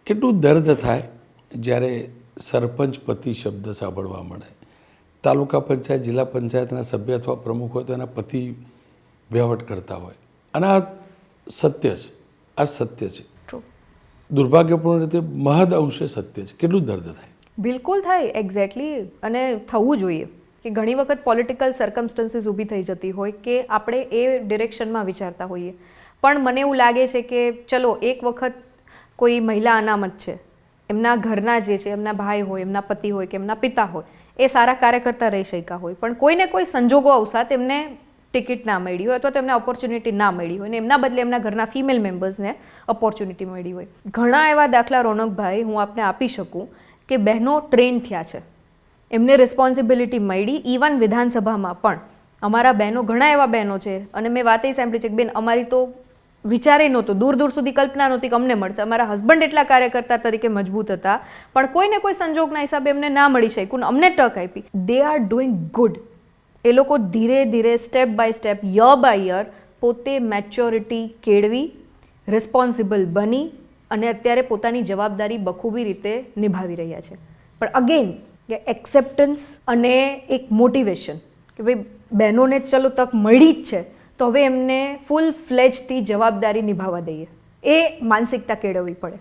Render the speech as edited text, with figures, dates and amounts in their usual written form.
કેટલું દર્દ થાય જ્યારે સરપંચ પતિ શબ્દ સાંભળવા મળે. તાલુકા પંચાયત જિલ્લા પંચાયતના સભ્ય અથવા પ્રમુખ હોય તો એના પતિ વહીવટ કરતા હોય, અને આ સત્ય છે, આ સત્ય છે. દુર્ભાગ્યપૂર્ણ રીતે મહદ અંશે સત્ય છે. કેટલું દર્દ થાય? બિલકુલ થાય, એક્ઝેક્ટલી. અને થવું જોઈએ કે ઘણી વખત પોલિટિકલ સર્કમસ્ટન્સીસ ઊભી થઈ જતી હોય કે આપણે એ ડિરેક્શનમાં વિચારતા હોઈએ, પણ મને એવું લાગે છે કે ચલો એક વખત કોઈ મહિલા અનામત છે, એમના ઘરના જે છે, એમના ભાઈ હોય, એમના પતિ હોય કે એમના પિતા હોય, એ સારા કાર્યકર્તા રહી શક્યા હોય, પણ કોઈને કોઈ સંજોગો અવસાત એમને ટિકિટ ના મળી હોય અથવા તો એમને ઓપોર્ચ્યુનિટી ના મળી હોય ને એમના બદલે એમના ઘરના ફિમેલ મેમ્બર્સને ઓપોર્ચ્યુનિટી મળી હોય. ઘણા એવા દાખલા રોનકભાઈ હું આપને આપી શકું કે બહેનો ટ્રેન થયા છે, એમને રિસ્પોન્સિબિલિટી મળી. ઇવન વિધાનસભામાં પણ અમારા બહેનો, ઘણા એવા બહેનો છે, અને મેં વાત એ સાંભળી છે કે બેન અમારી તો વિચારે નહોતું, દૂર દૂર સુધી કલ્પના નહોતી કે અમને મળશે. અમારા હસબન્ડ એટલા કાર્યકર્તા તરીકે મજબૂત હતા, પણ કોઈને કોઈ સંજોગના હિસાબે એમને ના મળી શક્યું ને અમને તક આપી. They are doing good. એ લોકો ધીરે ધીરે step by step, year by year પોતે મેચ્યોરિટી કેળવી, રિસ્પોન્સિબલ બની અને અત્યારે પોતાની જવાબદારી બખૂબી રીતે નિભાવી રહ્યા છે. પણ અગેન કે એક્સેપ્ટન્સ અને એક મોટિવેશન કે ભાઈ બહેનોને ચલો તક મળી જ છે તો હવે એમને ફૂલ ફ્લેજથી જવાબદારી નિભાવવા દઈએ, એ માનસિકતા કેળવવી પડે.